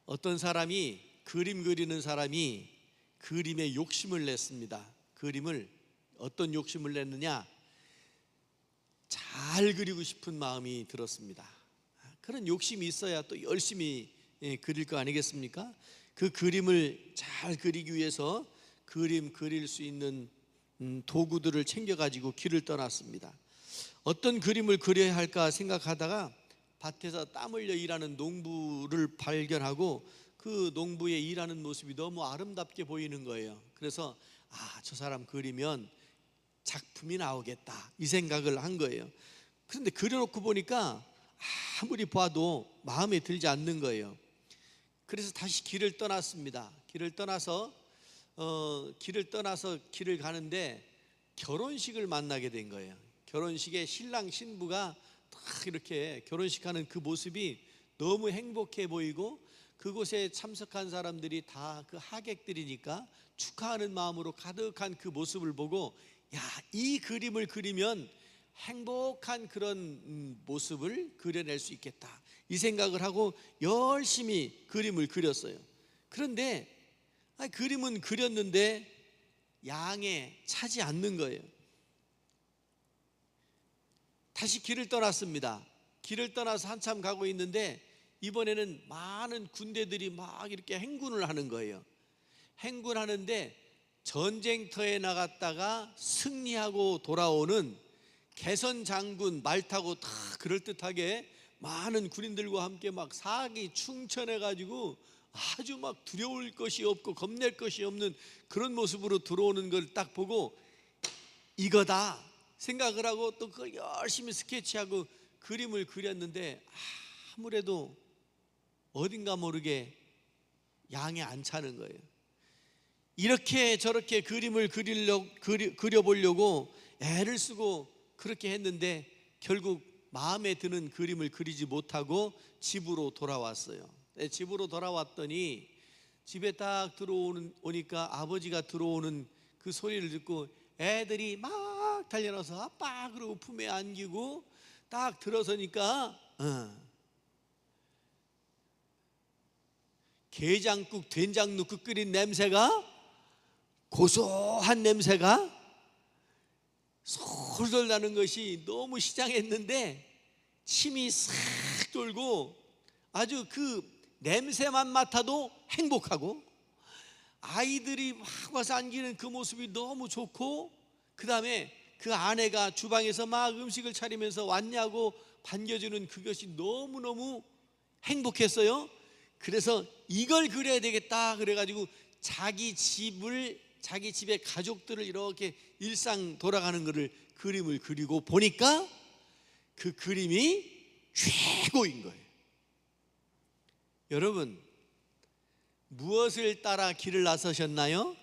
어떤 사람이 그림 그리는 사람이 그림에 욕심을 냈습니다. 그림을 어떤 욕심을 냈느냐? 잘 그리고 싶은 마음이 들었습니다. 그런 욕심이 있어야 또 열심히 그릴 거 아니겠습니까? 그 그림을 잘 그리기 위해서 그림 그릴 수 있는 도구들을 챙겨가지고 길을 떠났습니다. 어떤 그림을 그려야 할까 생각하다가 밭에서 땀 흘려 일하는 농부를 발견하고 그 농부의 일하는 모습이 너무 아름답게 보이는 거예요. 그래서 저 사람 그리면 작품이 나오겠다, 이 생각을 한 거예요. 그런데 그려놓고 보니까 아무리 봐도 마음에 들지 않는 거예요. 그래서 다시 길을 떠났습니다. 길을 떠나서 길을 가는데 결혼식을 만나게 된 거예요. 결혼식에 신랑 신부가 딱 이렇게 결혼식하는 그 모습이 너무 행복해 보이고, 그곳에 참석한 사람들이 다 그 하객들이니까 축하하는 마음으로 가득한 그 모습을 보고, 이 그림을 그리면 행복한 그런 모습을 그려낼 수 있겠다, 이 생각을 하고 열심히 그림을 그렸어요. 그런데 그림은 그렸는데 양에 차지 않는 거예요. 다시 길을 떠났습니다. 길을 떠나서 한참 가고 있는데 이번에는 많은 군대들이 막 이렇게 행군을 하는 거예요. 행군하는데 전쟁터에 나갔다가 승리하고 돌아오는 개선 장군 말 타고 다 그럴듯하게 많은 군인들과 함께 막 사기 충천해 가지고 아주 막 두려울 것이 없고 겁낼 것이 없는 그런 모습으로 들어오는 걸 딱 보고 이거다 생각을 하고 또 그걸 열심히 스케치하고 그림을 그렸는데 아무래도 어딘가 모르게 양에 안 차는 거예요. 이렇게 저렇게 그림을 그려보려고 애를 쓰고 그렇게 했는데 결국 마음에 드는 그림을 그리지 못하고 집으로 돌아왔어요. 집으로 돌아왔더니 집에 딱 들어오니까 아버지가 들어오는 그 소리를 듣고 애들이 막 달려나서 아빠 그러고 품에 안기고 딱 들어서니까 게장국 된장 넣고 끓인 냄새가, 고소한 냄새가 솔솔 나는 것이 너무 시장했는데 침이 싹 돌고 아주 그 냄새만 맡아도 행복하고, 아이들이 막 와서 안기는 그 모습이 너무 좋고, 그 다음에 그 아내가 주방에서 막 음식을 차리면서 왔냐고 반겨주는 그것이 너무너무 행복했어요. 그래서 이걸 그려야 되겠다 그래가지고 자기 집의 가족들을 이렇게 일상 돌아가는 것을 그림을 그리고 보니까 그 그림이 최고인 거예요. 여러분, 무엇을 따라 길을 나서셨나요?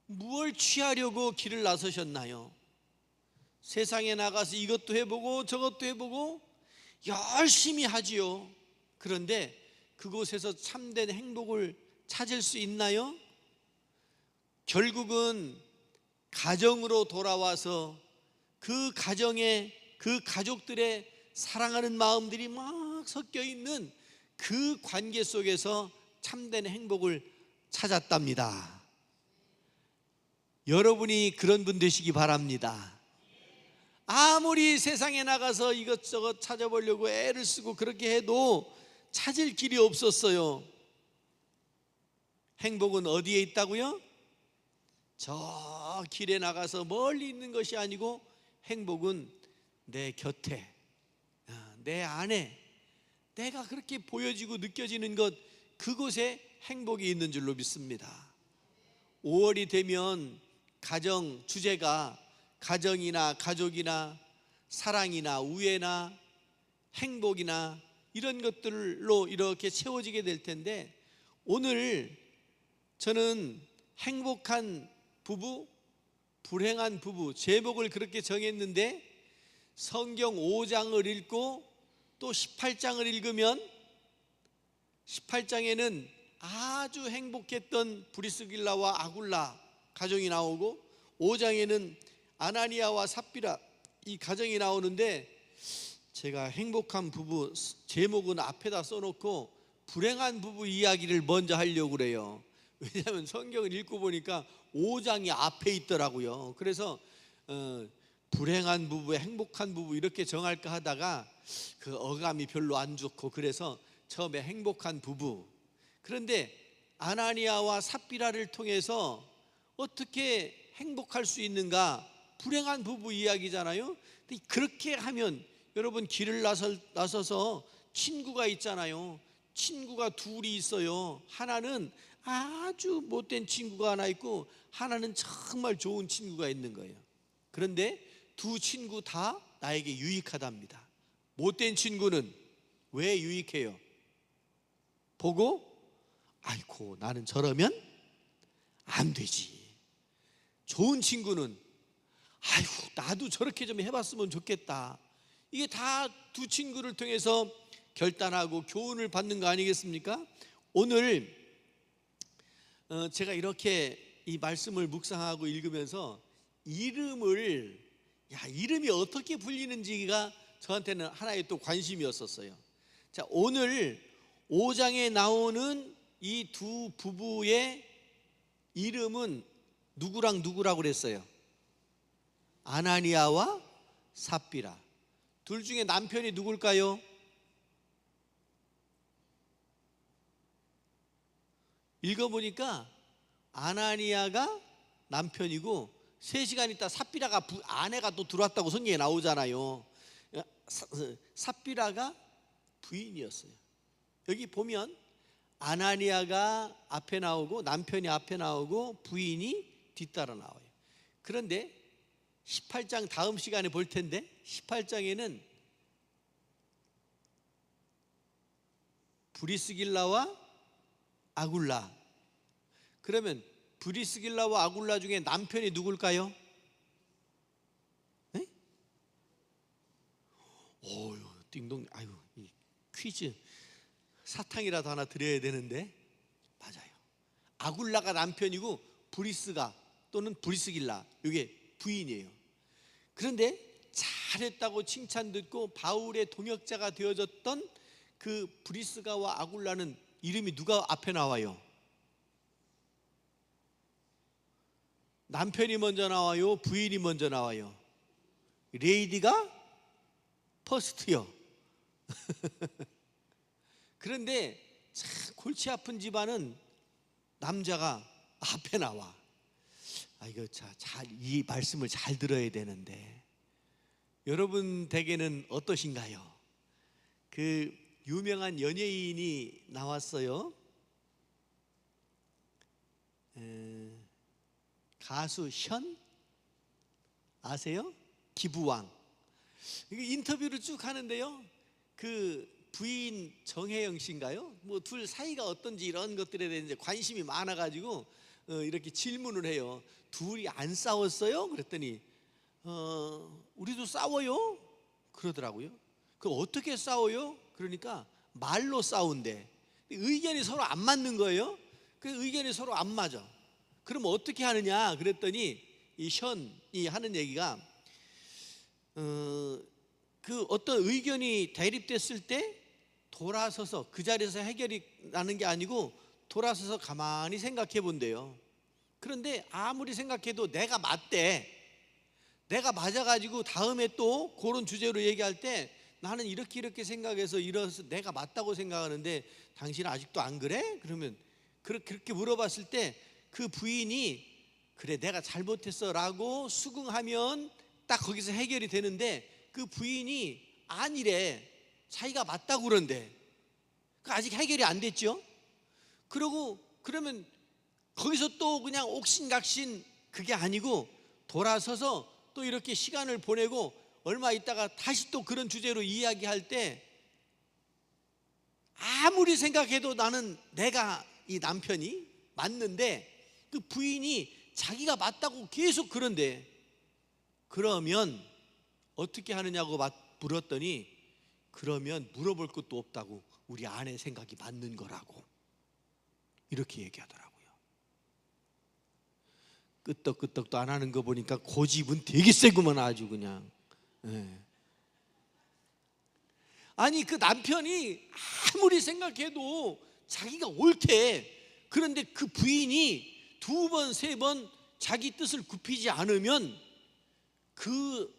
무엇을 취하려고 길을 나서셨나요? 세상에 나가서 이것도 해보고 저것도 해보고 열심히 하지요. 그런데 그곳에서 참된 행복을 찾을 수 있나요? 결국은 가정으로 돌아와서 그 가정에 그 가족들의 사랑하는 마음들이 막 섞여 있는 그 관계 속에서 참된 행복을 찾았답니다. 여러분이 그런 분 되시기 바랍니다. 아무리 세상에 나가서 이것저것 찾아보려고 애를 쓰고 그렇게 해도 찾을 길이 없었어요. 행복은 어디에 있다고요? 저 길에 나가서 멀리 있는 것이 아니고 행복은 내 곁에, 내 안에, 내가 그렇게 보여지고 느껴지는 것, 그곳에 행복이 있는 줄로 믿습니다. 5월이 되면 가정 주제가 가정이나 가족이나 사랑이나 우애나 행복이나 이런 것들로 이렇게 채워지게 될 텐데, 오늘 저는 행복한 부부, 불행한 부부 제목을 그렇게 정했는데, 성경 5장을 읽고 또 18장을 읽으면 18장에는 아주 행복했던 브리스길라와 아굴라 가정이 나오고, 5장에는 아나니아와 삽비라 이 가정이 나오는데, 제가 행복한 부부 제목은 앞에다 써놓고 불행한 부부 이야기를 먼저 하려고 그래요. 왜냐하면 성경을 읽고 보니까 5장이 앞에 있더라고요. 그래서 불행한 부부, 행복한 부부 이렇게 정할까 하다가 그 어감이 별로 안 좋고, 그래서 처음에 행복한 부부. 그런데 아나니아와 삽비라를 통해서 어떻게 행복할 수 있는가? 불행한 부부 이야기잖아요. 근데 그렇게 하면 여러분, 길을 나서서 친구가 있잖아요. 친구가 둘이 있어요. 하나는 아주 못된 친구가 하나 있고, 하나는 정말 좋은 친구가 있는 거예요. 그런데 두 친구 다 나에게 유익하답니다. 못된 친구는 왜 유익해요? 보고 아이고, 나는 저러면 안 되지. 좋은 친구는 아이고, 나도 저렇게 좀 해봤으면 좋겠다. 이게 다 두 친구를 통해서 결단하고 교훈을 받는 거 아니겠습니까? 오늘 제가 이렇게 이 말씀을 묵상하고 읽으면서 이름이 어떻게 불리는지가 저한테는 하나의 또 관심이었었어요. 자, 오늘 5장에 나오는 이 두 부부의 이름은 누구랑 누구라고 그랬어요? 아나니아와 삽비라. 둘 중에 남편이 누굴까요? 읽어보니까 아나니아가 남편이고, 3시간 있다 삽비라가 아내가 또 들어왔다고 성경에 나오잖아요. 삽비라가 부인이었어요. 여기 보면 아나니아가 앞에 나오고 남편이 앞에 나오고 부인이 뒤따라 나와요. 그런데 18장 다음 시간에 볼 텐데, 18장에는 브리스길라와 아굴라. 그러면 브리스길라와 아굴라 중에 남편이 누굴까요? 네? 오유, 띵동. 아유, 이 퀴즈 사탕이라도 하나 드려야 되는데. 맞아요. 아굴라가 남편이고 브리스가 또는 브리스길라, 이게 부인이에요. 그런데 잘했다고 칭찬 듣고 바울의 동역자가 되어졌던 그 브리스가와 아굴라는 이름이 누가 앞에 나와요? 남편이 먼저 나와요? 부인이 먼저 나와요? 레이디가 퍼스트요. 그런데 참 골치 아픈 집안은 남자가 앞에 나와. 이거 이 말씀을 잘 들어야 되는데, 여러분 댁에는 어떠신가요? 그 유명한 연예인이 나왔어요. 가수 현 아세요? 기부왕. 인터뷰를 쭉 하는데요, 그 부인 정혜영 씨인가요? 뭐 둘 사이가 어떤지 이런 것들에 대해 관심이 많아가지고 이렇게 질문을 해요. 둘이 안 싸웠어요? 그랬더니 우리도 싸워요? 그러더라고요. 그럼 어떻게 싸워요? 그러니까 말로 싸운대. 의견이 서로 안 맞는 거예요. 그 의견이 서로 안 맞아. 그럼 어떻게 하느냐 그랬더니 이 현이 하는 얘기가 그 어떤 의견이 대립됐을 때 돌아서서 그 자리에서 해결이 나는 게 아니고 돌아서서 가만히 생각해 본대요. 그런데 아무리 생각해도 내가 맞대. 내가 맞아가지고 다음에 또 그런 주제로 얘기할 때 나는 이렇게 생각해서 이래서 내가 맞다고 생각하는데 당신은 아직도 안 그래? 그러면 그렇게 물어봤을 때 그 부인이 그래 내가 잘못했어 라고 수긍하면 딱 거기서 해결이 되는데, 그 부인이 아니래, 자기가 맞다고 그런데 아직 해결이 안 됐죠. 그러면 거기서 또 그냥 옥신각신 그게 아니고 돌아서서 또 이렇게 시간을 보내고 얼마 있다가 다시 또 그런 주제로 이야기할 때 아무리 생각해도 나는 내가 이 남편이 맞는데 그 부인이 자기가 맞다고 계속 그런데, 그러면 어떻게 하느냐고 물었더니 그러면 물어볼 것도 없다고, 우리 아내 생각이 맞는 거라고 이렇게 얘기하더라고요. 끄떡끄떡도 안 하는 거 보니까 고집은 되게 세구만 아주 그냥. 네. 아니 그 남편이 아무리 생각해도 자기가 옳대. 그런데 그 부인이 두 번, 세 번 자기 뜻을 굽히지 않으면 그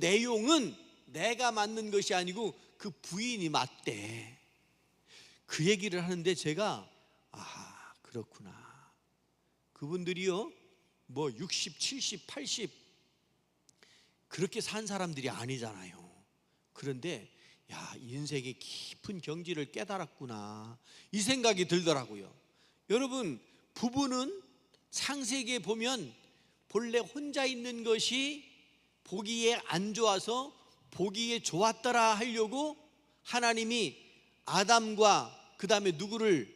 내용은 내가 맞는 것이 아니고 그 부인이 맞대. 그 얘기를 하는데 제가 그렇구나. 그분들이요 뭐 60, 70, 80 그렇게 산 사람들이 아니잖아요. 그런데 인생의 깊은 경지를 깨달았구나 이 생각이 들더라고요. 여러분, 부부는 창세기에 보면 본래 혼자 있는 것이 보기에 안 좋아서 보기에 좋았더라 하려고 하나님이 아담과 그 다음에 누구를,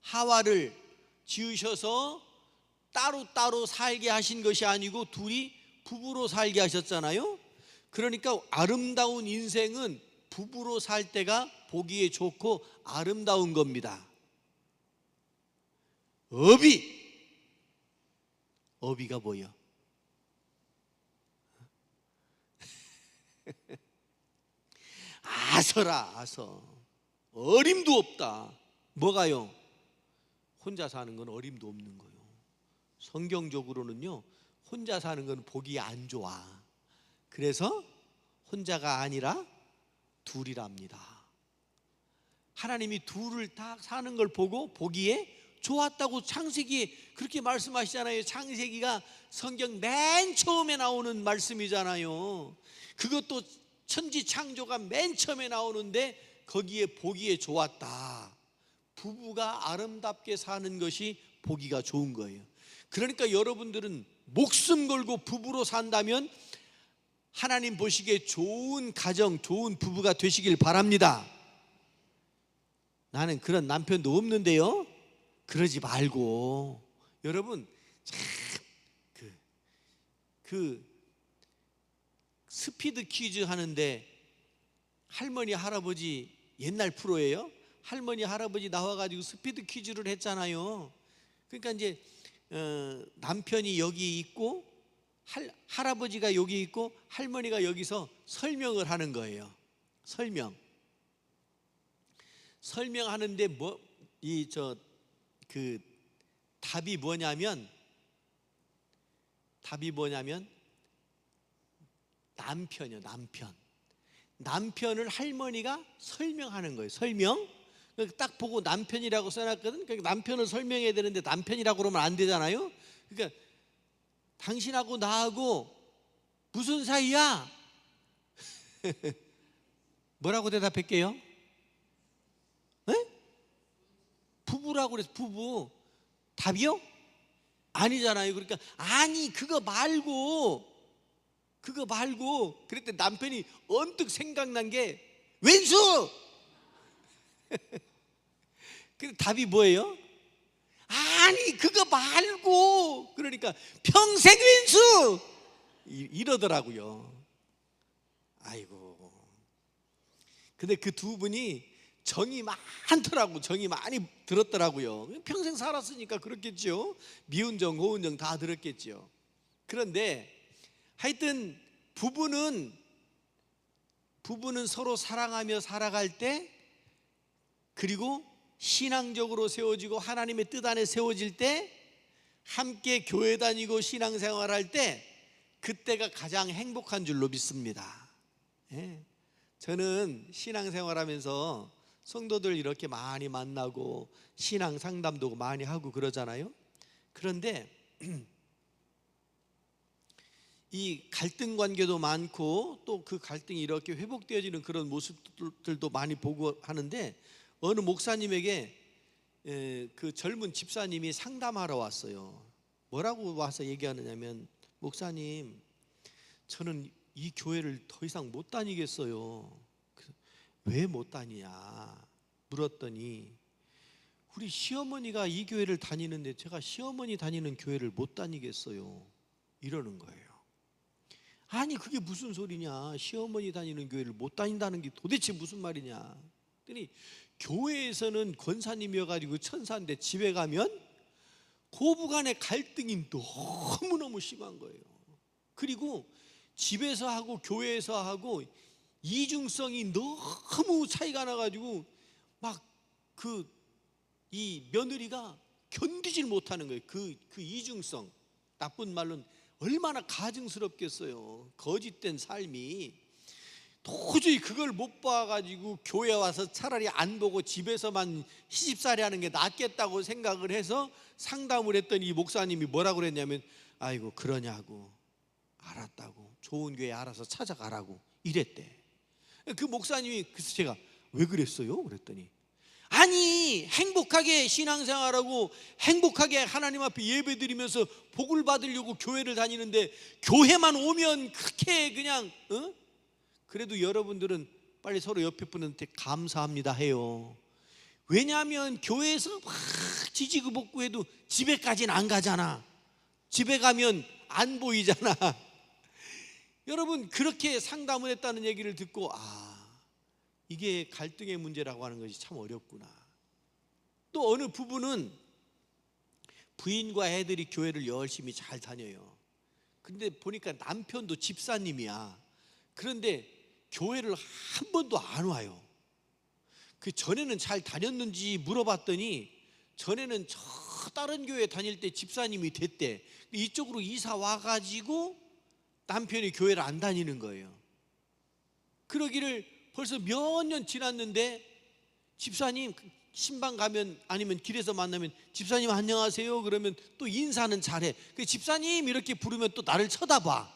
하와를 지으셔서 따로따로 살게 하신 것이 아니고 둘이 부부로 살게 하셨잖아요. 그러니까 아름다운 인생은 부부로 살 때가 보기에 좋고 아름다운 겁니다. 어비가 뭐야? 아서 어림도 없다. 뭐가요? 혼자 사는 건 어림도 없는 거예요. 성경적으로는요 혼자 사는 건 보기 안 좋아. 그래서 혼자가 아니라 둘이랍니다. 하나님이 둘을 다 사는 걸 보고 보기에 좋았다고 창세기에 그렇게 말씀하시잖아요. 창세기가 성경 맨 처음에 나오는 말씀이잖아요. 그것도 천지 창조가 맨 처음에 나오는데 거기에 보기에 좋았다. 부부가 아름답게 사는 것이 보기가 좋은 거예요. 그러니까 여러분들은 목숨 걸고 부부로 산다면 하나님 보시기에 좋은 가정, 좋은 부부가 되시길 바랍니다. 나는 그런 남편도 없는데요. 그러지 말고 여러분 참 그 스피드 퀴즈 하는데 할머니 할아버지 옛날 프로예요. 할머니 할아버지 나와가지고 스피드 퀴즈를 했잖아요. 그러니까 이제 남편이 여기 있고 할아버지가 여기 있고 할머니가 여기서 설명을 하는 거예요. 설명하는데 답이 뭐냐면 남편이요. 남편을 할머니가 설명하는 거예요. 설명. 딱 보고 남편이라고 써놨거든. 그러니까 남편을 설명해야 되는데 남편이라고 그러면 안 되잖아요. 그러니까 당신하고 나하고 무슨 사이야? 뭐라고 대답할게요? 네? 부부라고 그래서 부부. 답이요? 아니잖아요. 그러니까 아니 그거 말고 그랬더니 남편이 언뜻 생각난 게 왼수. 그 답이 뭐예요? 아니 그거 말고 그러니까 평생 왼수 이러더라고요. 아이고. 근데 그 두 분이 정이 많더라고. 정이 많이 들었더라고요. 평생 살았으니까 그렇겠죠. 미운 정, 고운 정 다 들었겠죠. 그런데 하여튼 부부는 서로 사랑하며 살아갈 때, 그리고 신앙적으로 세워지고 하나님의 뜻 안에 세워질 때, 함께 교회 다니고 신앙생활할 때, 그때가 가장 행복한 줄로 믿습니다. 저는 신앙생활하면서 성도들 이렇게 많이 만나고 신앙 상담도 많이 하고 그러잖아요. 그런데 이 갈등 관계도 많고 또 그 갈등이 이렇게 회복되어지는 그런 모습들도 많이 보고 하는데, 어느 목사님에게 그 젊은 집사님이 상담하러 왔어요. 뭐라고 와서 얘기하느냐면, 목사님 저는 이 교회를 더 이상 못 다니겠어요. 왜 못 다니냐 물었더니, 우리 시어머니가 이 교회를 다니는데 제가 시어머니 다니는 교회를 못 다니겠어요 이러는 거예요. 아니 그게 무슨 소리냐, 시어머니 다니는 교회를 못 다닌다는 게 도대체 무슨 말이냐 그랬더니, 교회에서는 권사님이어가지고 천사인데 집에 가면 고부간의 갈등이 너무너무 심한 거예요. 그리고 집에서 하고 교회에서 하고 이중성이 너무 차이가 나가지고 막 이 며느리가 견디질 못하는 거예요. 그 이중성, 나쁜 말로는 얼마나 가증스럽겠어요. 거짓된 삶이. 도저히 그걸 못 봐가지고 교회 와서 차라리 안 보고 집에서만 시집살이 하는 게 낫겠다고 생각을 해서 상담을 했더니 이 목사님이 뭐라고 그랬냐면, 아이고 그러냐고, 알았다고, 좋은 교회 알아서 찾아가라고 이랬대. 그 목사님이, 그래서 제가 왜 그랬어요? 그랬더니, 아니 행복하게 신앙생활하고 행복하게 하나님 앞에 예배드리면서 복을 받으려고 교회를 다니는데 교회만 오면 그렇게 그냥 그래도 여러분들은 빨리 서로 옆에 분한테 감사합니다 해요. 왜냐하면 교회에서 막 지지고 볶고해도 집에까지는 안 가잖아. 집에 가면 안 보이잖아. 여러분, 그렇게 상담을 했다는 얘기를 듣고 이게 갈등의 문제라고 하는 것이 참 어렵구나. 또 어느 부부는 부인과 애들이 교회를 열심히 잘 다녀요. 근데 보니까 남편도 집사님이야. 그런데 교회를 한 번도 안 와요. 그 전에는 잘 다녔는지 물어봤더니 전에는 저 다른 교회 다닐 때 집사님이 됐대. 이쪽으로 이사 와가지고 남편이 교회를 안 다니는 거예요. 그러기를 벌써 몇 년 지났는데 집사님 신방 가면 아니면 길에서 만나면 집사님 안녕하세요 그러면 또 인사는 잘해. 그 집사님 이렇게 부르면 또 나를 쳐다봐.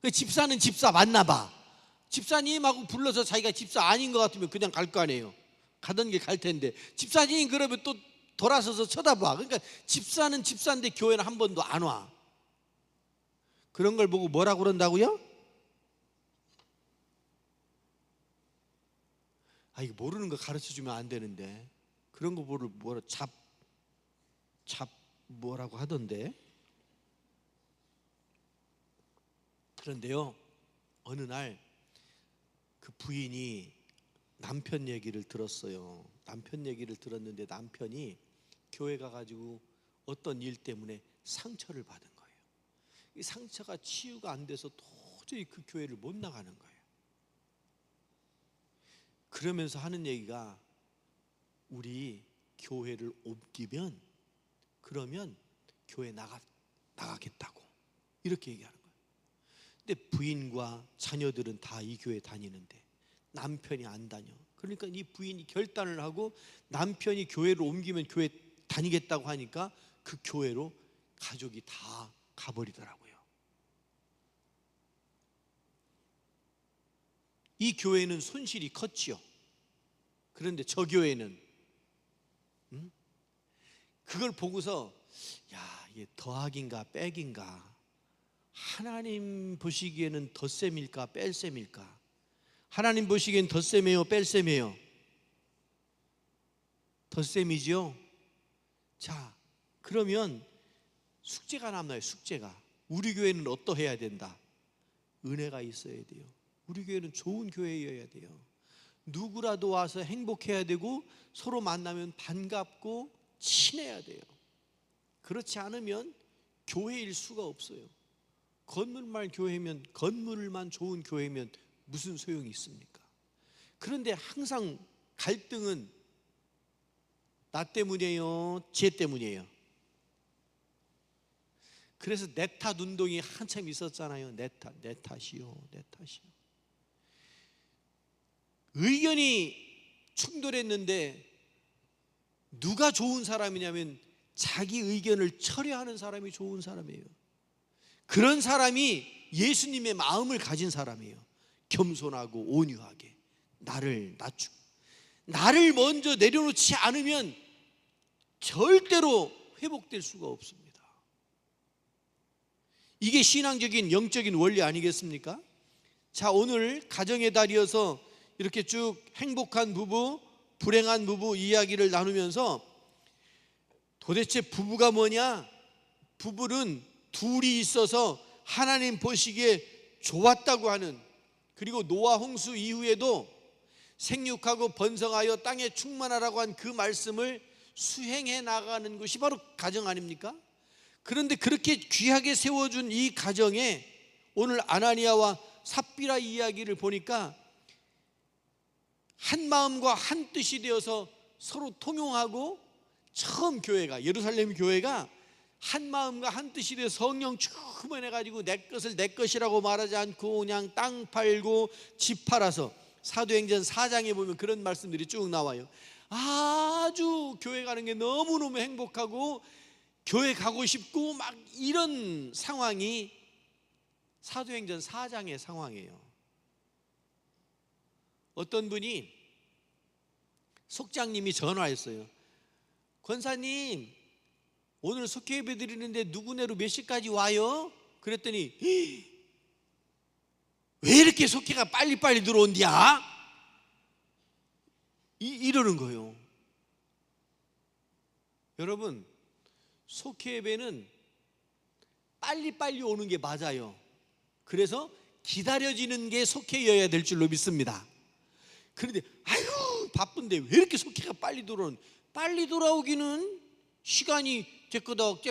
그 집사는 집사 맞나 봐. 집사님하고 불러서 자기가 집사 아닌 것 같으면 그냥 갈 거 아니에요. 가던 길 갈 텐데 집사님 그러면 또 돌아서서 쳐다봐. 그러니까 집사는 집사인데 교회는 한 번도 안 와. 그런 걸 보고 뭐라고 그런다고요? 이거 모르는 거 가르쳐주면 안 되는데 그런 거 뭐라 뭐라고 하던데. 그런데요, 어느 날 그 부인이 남편 얘기를 들었어요. 남편 얘기를 들었는데 남편이 교회 가가지고 어떤 일 때문에 상처를 받은 거예요. 이 상처가 치유가 안 돼서 도저히 그 교회를 못 나가는 거예요. 그러면서 하는 얘기가, 우리 교회를 옮기면 그러면 교회 나가겠다고 이렇게 얘기하는 거예요. 근데 부인과 자녀들은 다 이 교회 다니는데 남편이 안 다녀. 그러니까 이 부인이 결단을 하고 남편이 교회를 옮기면 교회 다니겠다고 하니까 그 교회로 가족이 다 가버리더라고요. 이 교회는 손실이 컸지요. 그런데 저 교회는 그걸 보고서 이게 더하기인가 빼기인가, 하나님 보시기에는 덧셈일까 뺄셈일까, 하나님 보시기엔 덧셈이에요 뺄셈이에요? 덧셈이죠. 자, 그러면 숙제가 남나요? 숙제가. 우리 교회는 어떠해야 된다? 은혜가 있어야 돼요. 우리 교회는 좋은 교회여야 돼요. 누구라도 와서 행복해야 되고 서로 만나면 반갑고 친해야 돼요. 그렇지 않으면 교회일 수가 없어요. 건물만 교회면, 건물만 좋은 교회면 무슨 소용이 있습니까? 그런데 항상 갈등은 나 때문이에요, 쟤 때문이에요. 그래서 내 탓 운동이 한참 있었잖아요. 내 탓이요. 의견이 충돌했는데 누가 좋은 사람이냐면 자기 의견을 철회하는 사람이 좋은 사람이에요. 그런 사람이 예수님의 마음을 가진 사람이에요. 겸손하고 온유하게 나를 낮추고, 나를 먼저 내려놓지 않으면 절대로 회복될 수가 없습니다. 이게 신앙적인 영적인 원리 아니겠습니까? 자, 오늘 가정의 달이어서 이렇게 쭉 행복한 부부, 불행한 부부 이야기를 나누면서 도대체 부부가 뭐냐? 부부는 둘이 있어서 하나님 보시기에 좋았다고 하는, 그리고 노아 홍수 이후에도 생육하고 번성하여 땅에 충만하라고 한 그 말씀을 수행해 나가는 것이 바로 가정 아닙니까? 그런데 그렇게 귀하게 세워준 이 가정에 오늘 아나니아와 삽비라 이야기를 보니까 한 마음과 한 뜻이 되어서 서로 통용하고, 처음 교회가, 예루살렘 교회가 한 마음과 한 뜻이 되어 성령 충만해가지고 내 것을 내 것이라고 말하지 않고 그냥 땅 팔고 집 팔아서, 사도행전 4장에 보면 그런 말씀들이 쭉 나와요. 아주 교회 가는 게 너무너무 행복하고 교회 가고 싶고 막 이런 상황이 사도행전 4장의 상황이에요. 어떤 분이, 속장님이 전화했어요. 권사님, 오늘 속회 예배 드리는데 누구네로 몇 시까지 와요? 그랬더니 왜 이렇게 속회가 빨리빨리 들어온디야? 이러는 거예요. 여러분, 속회 예배는 빨리빨리 오는 게 맞아요. 그래서 기다려지는 게 속회여야 될 줄로 믿습니다. 그런데 아유 바쁜데 왜 이렇게 속회가 빨리 돌아오는? 빨리 돌아오기는 시간이 째꺼덕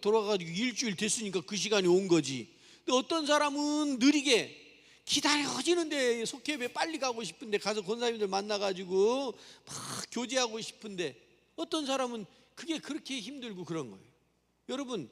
돌아가지고 일주일 됐으니까 그 시간이 온 거지. 근데 어떤 사람은 느리게 기다려지는데, 속회 예배 빨리 가고 싶은데, 가서 권사님들 만나가지고 막 교제하고 싶은데, 어떤 사람은 그게 그렇게 힘들고 그런 거예요. 여러분,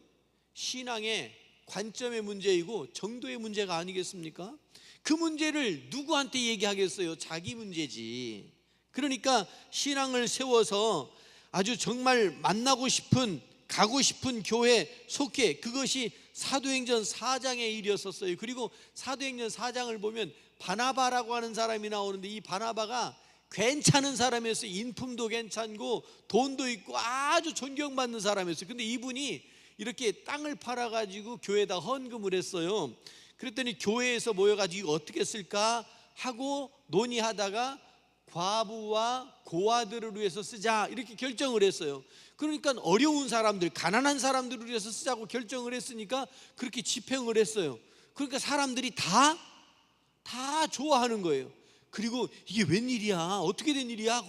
신앙의 관점의 문제이고 정도의 문제가 아니겠습니까? 그 문제를 누구한테 얘기하겠어요? 자기 문제지. 그러니까 신앙을 세워서 아주 정말 만나고 싶은, 가고 싶은 교회, 속회, 그것이 사도행전 4장의 일이었었어요. 그리고 사도행전 4장을 보면 바나바라고 하는 사람이 나오는데, 이 바나바가 괜찮은 사람이었어요. 인품도 괜찮고 돈도 있고 아주 존경받는 사람이었어요. 근데 이분이 이렇게 땅을 팔아가지고 교회에다 헌금을 했어요. 그랬더니 교회에서 모여가지고 어떻게 쓸까 하고 논의하다가 과부와 고아들을 위해서 쓰자 이렇게 결정을 했어요. 그러니까 어려운 사람들, 가난한 사람들을 위해서 쓰자고 결정을 했으니까 그렇게 집행을 했어요. 그러니까 사람들이 다 좋아하는 거예요. 그리고 이게 웬일이야, 어떻게 된 일이야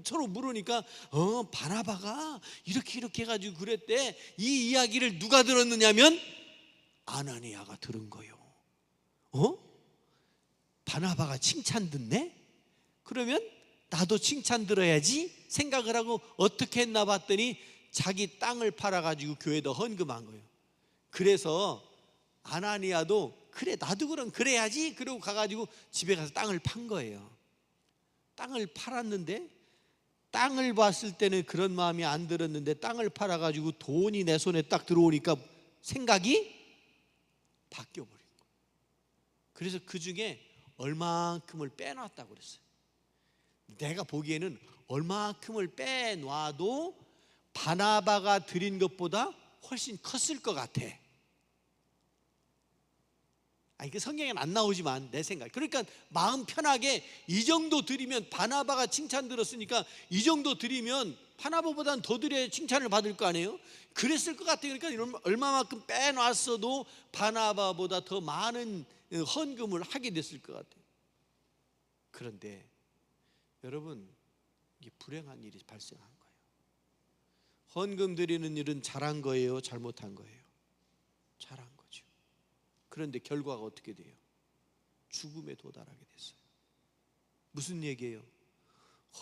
서로 물으니까 바나바가 이렇게 해가지고 그랬대. 이 이야기를 누가 들었느냐면 아나니아가 들은 거예요. 바나바가 칭찬 듣네? 그러면 나도 칭찬 들어야지 생각을 하고 어떻게 했나 봤더니 자기 땅을 팔아가지고 교회에다 헌금한 거예요. 그래서 아나니아도 그래 나도 그럼 그래야지 그러고 가가지고 집에 가서 땅을 판 거예요. 땅을 팔았는데, 땅을 봤을 때는 그런 마음이 안 들었는데, 땅을 팔아가지고 돈이 내 손에 딱 들어오니까 생각이 바뀌어버린 거예요. 그래서 그 중에 얼만큼을 빼놨다고 그랬어요. 내가 보기에는 얼만큼을 빼놔도 바나바가 드린 것보다 훨씬 컸을 것 같아. 이게 성경에는 안 나오지만 내 생각. 그러니까 마음 편하게 이 정도 드리면, 바나바가 칭찬 들었으니까 이 정도 드리면 바나바보다는 더 드려야 칭찬을 받을 거 아니에요. 그랬을 것 같아요. 그러니까 얼마만큼 빼놨어도 바나바보다 더 많은 헌금을 하게 됐을 것 같아요. 그런데 여러분, 이게 불행한 일이 발생한 거예요. 헌금 드리는 일은 잘한 거예요, 잘못한 거예요? 잘한 거죠. 그런데 결과가 어떻게 돼요? 죽음에 도달하게 됐어요. 무슨 얘기예요?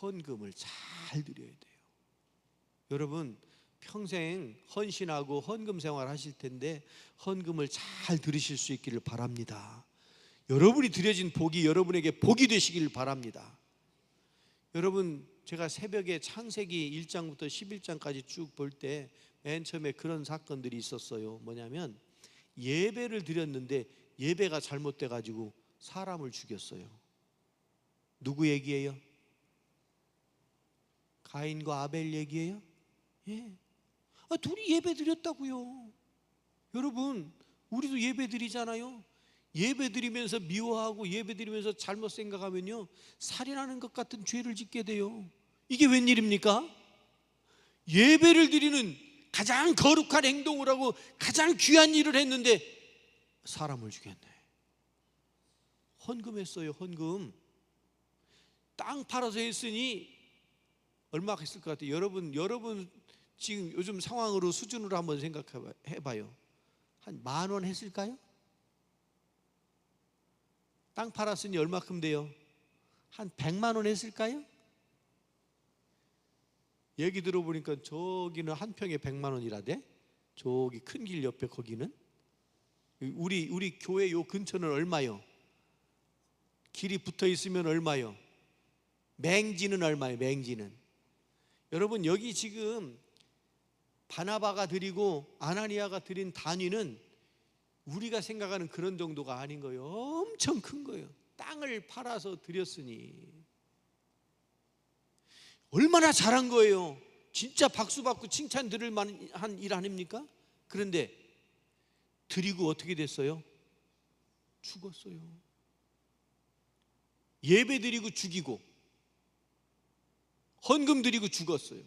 헌금을 잘 드려야 돼요. 여러분, 평생 헌신하고 헌금 생활 하실 텐데 헌금을 잘 드리실 수 있기를 바랍니다. 여러분이 드려진 복이 여러분에게 복이 되시기를 바랍니다. 여러분, 제가 새벽에 창세기 1장부터 11장까지 쭉 볼 때 맨 처음에 그런 사건들이 있었어요. 뭐냐면 예배를 드렸는데 예배가 잘못돼 가지고 사람을 죽였어요. 누구 얘기예요? 가인과 아벨 얘기예요? 예. 둘이 예배 드렸다고요. 여러분, 우리도 예배 드리잖아요. 예배 드리면서 미워하고 예배 드리면서 잘못 생각하면요, 살인하는 것 같은 죄를 짓게 돼요. 이게 웬일입니까? 예배를 드리는 가장 거룩한 행동을 하고 가장 귀한 일을 했는데 사람을 죽였네. 헌금했어요. 헌금. 땅 팔아서 했으니 얼마가 했을 것 같아요? 여러분 지금 요즘 상황으로 수준으로 한번 생각해봐요. 한 10,000원 했을까요? 땅 팔았으니 얼마큼 돼요? 한 100만 원 했을까요? 얘기 들어보니까 저기는 한 평에 100만 원이라대. 저기 큰 길 옆에 거기는. 우리 교회 요 근처는 얼마요? 길이 붙어 있으면 얼마요? 맹지는 얼마요? 맹지는. 여러분, 여기 지금 바나바가 드리고 아나니아가 드린 단위는 우리가 생각하는 그런 정도가 아닌 거예요. 엄청 큰 거예요. 땅을 팔아서 드렸으니 얼마나 잘한 거예요. 진짜 박수 받고 칭찬 들을 만한 일 아닙니까? 그런데 드리고 어떻게 됐어요? 죽었어요. 예배 드리고 죽이고 헌금 드리고 죽었어요.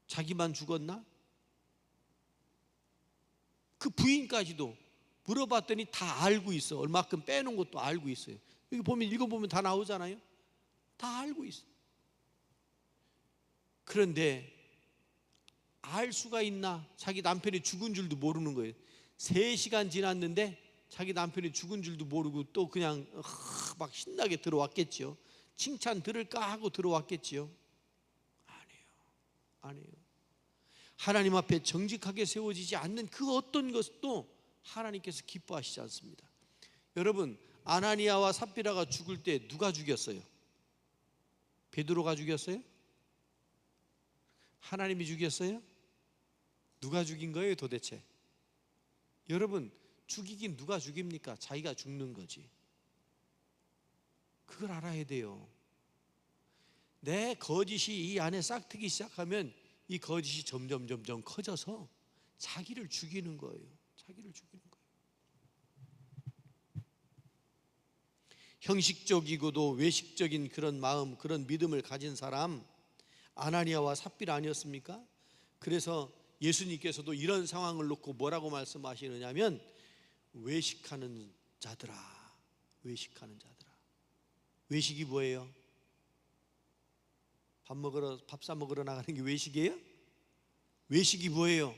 자기만 죽었나? 그 부인까지도 물어봤더니 다 알고 있어. 얼마큼 빼놓은 것도 알고 있어요. 여기 보면, 읽어보면 다 나오잖아요. 다 알고 있어. 그런데 알 수가 있나? 자기 남편이 죽은 줄도 모르는 거예요. 3시간 지났는데 자기 남편이 죽은 줄도 모르고 또 그냥 막 신나게 들어왔겠죠. 칭찬 들을까 하고 들어왔겠지요. 아니에요. 하나님 앞에 정직하게 세워지지 않는 그 어떤 것도 하나님께서 기뻐하시지 않습니다. 여러분, 아나니아와 삽비라가 죽을 때 누가 죽였어요? 베드로가 죽였어요? 하나님이 죽였어요? 누가 죽인 거예요 도대체? 여러분, 죽이긴 누가 죽입니까? 자기가 죽는 거지. 그걸 알아야 돼요. 내 거짓이 이 안에 싹트기 시작하면 이 거짓이 점점 커져서 자기를 죽이는 거예요. 자기를 죽이는 거예요. 형식적이고도 외식적인 그런 마음, 그런 믿음을 가진 사람, 아나니아와 삽비라 아니었습니까? 그래서 예수님께서도 이런 상황을 놓고 뭐라고 말씀하시느냐면, 외식하는 자들아, 외식하는 자들아. 외식이 뭐예요? 밥 사 먹으러 나가는 게 외식이에요? 외식이 뭐예요?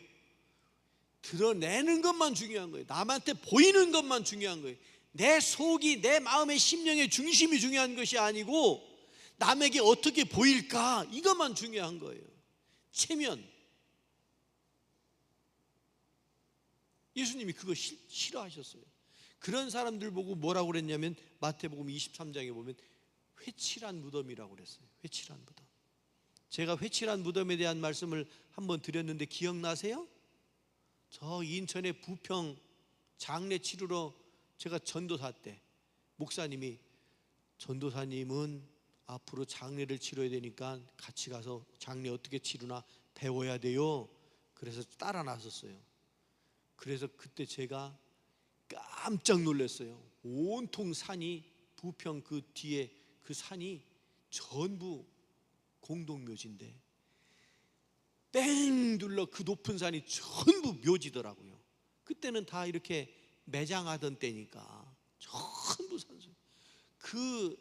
드러내는 것만 중요한 거예요. 남한테 보이는 것만 중요한 거예요. 내 속이, 내 마음의 심령의 중심이 중요한 것이 아니고 남에게 어떻게 보일까, 이것만 중요한 거예요. 체면. 예수님이 그거 싫어하셨어요. 그런 사람들 보고 뭐라고 그랬냐면, 마태복음 23장에 보면 회칠한 무덤이라고 그랬어요. 회칠한 무덤. 제가 회칠한 무덤에 대한 말씀을 한번 드렸는데 기억나세요? 저 인천의 부평 장례 치르러 제가 전도사 때 목사님이, 전도사님은 앞으로 장례를 치러야 되니까 같이 가서 장례 어떻게 치르나 배워야 돼요. 그래서 따라 나섰어요. 그래서 그때 제가 깜짝 놀랐어요. 온통 산이, 부평 그 뒤에 그 산이 전부 공동묘지인데 땡 둘러 그 높은 산이 전부 묘지더라고요. 그때는 다 이렇게 매장하던 때니까 전부 산소. 그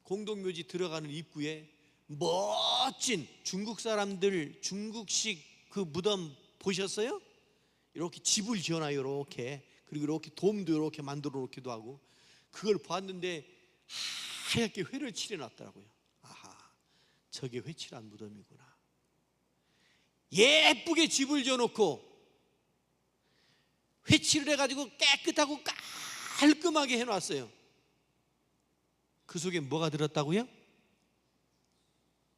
공동묘지 들어가는 입구에 멋진 중국 사람들 중국식 그 무덤 보셨어요? 이렇게 집을 지어놔요. 이렇게. 그리고 이렇게 돔도 이렇게 만들어 놓기도 하고. 그걸 봤는데 하얗게 회를 칠해놨더라고요. 아하, 저게 회칠한 무덤이구나. 예쁘게 집을 지어놓고 회칠을 해가지고 깨끗하고 깔끔하게 해놨어요. 그 속에 뭐가 들었다고요?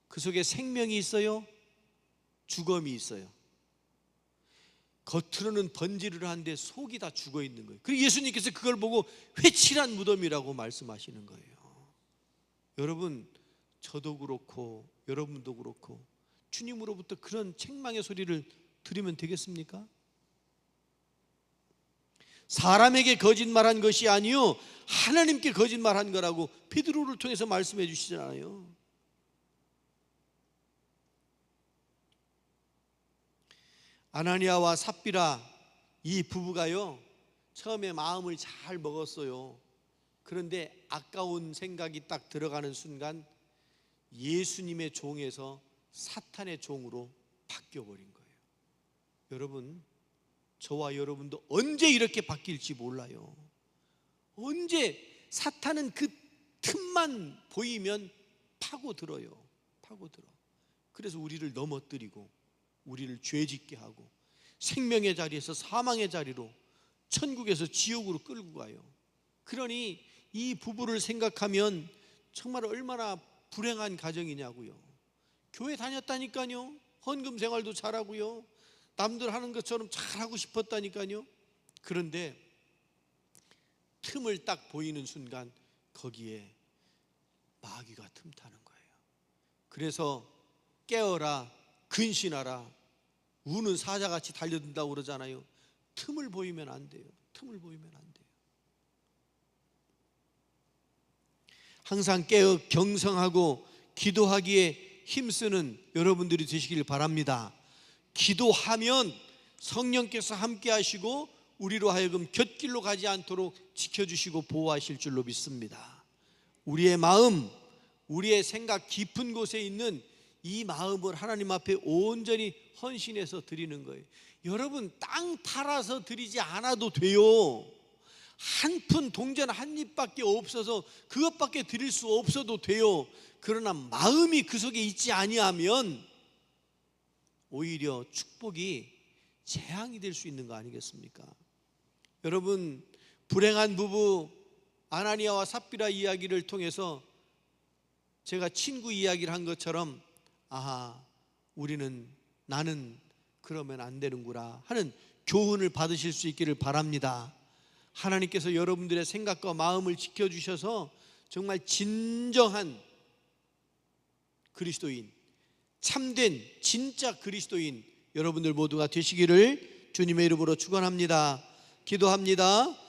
그 속에 생명이 있어요? 죽음이 있어요? 겉으로는 번지를 하는데 속이 다 죽어 있는 거예요. 그리고 예수님께서 그걸 보고 회칠한 무덤이라고 말씀하시는 거예요. 여러분, 저도 그렇고 여러분도 그렇고 주님으로부터 그런 책망의 소리를 들으면 되겠습니까? 사람에게 거짓말한 것이 아니요 하나님께 거짓말한 거라고 베드로를 통해서 말씀해 주시잖아요. 아나니아와 삽비라 이 부부가요, 처음에 마음을 잘 먹었어요. 그런데 아까운 생각이 딱 들어가는 순간 예수님의 종에서 사탄의 종으로 바뀌어버린 거예요. 여러분, 저와 여러분도 언제 이렇게 바뀔지 몰라요. 언제 사탄은 그 틈만 보이면 파고들어요. 파고들어. 그래서 우리를 넘어뜨리고 우리를 죄짓게 하고 생명의 자리에서 사망의 자리로, 천국에서 지옥으로 끌고 가요. 그러니 이 부부를 생각하면 정말 얼마나 불행한 가정이냐고요. 교회 다녔다니까요. 헌금 생활도 잘하고요. 남들 하는 것처럼 잘하고 싶었다니까요. 그런데 틈을 딱 보이는 순간 거기에 마귀가 틈타는 거예요. 그래서 깨어라, 근신하라, 우는 사자같이 달려든다고 그러잖아요. 틈을 보이면 안 돼요. 틈을 보이면 안 돼요. 항상 깨어 경성하고 기도하기에 힘쓰는 여러분들이 되시길 바랍니다. 기도하면 성령께서 함께 하시고 우리로 하여금 곁길로 가지 않도록 지켜주시고 보호하실 줄로 믿습니다. 우리의 마음, 우리의 생각 깊은 곳에 있는 이 마음을 하나님 앞에 온전히 헌신해서 드리는 거예요. 여러분, 땅 팔아서 드리지 않아도 돼요. 한 푼 동전 한 입밖에 없어서 그것밖에 드릴 수 없어도 돼요. 그러나 마음이 그 속에 있지 아니하면 오히려 축복이 재앙이 될 수 있는 거 아니겠습니까? 여러분, 불행한 부부 아나니아와 삽비라 이야기를 통해서 제가 친구 이야기를 한 것처럼, 아하, 나는 그러면 안 되는구나 하는 교훈을 받으실 수 있기를 바랍니다. 하나님께서 여러분들의 생각과 마음을 지켜주셔서 정말 진정한 그리스도인, 참된 진짜 그리스도인 여러분들 모두가 되시기를 주님의 이름으로 축원합니다. 기도합니다.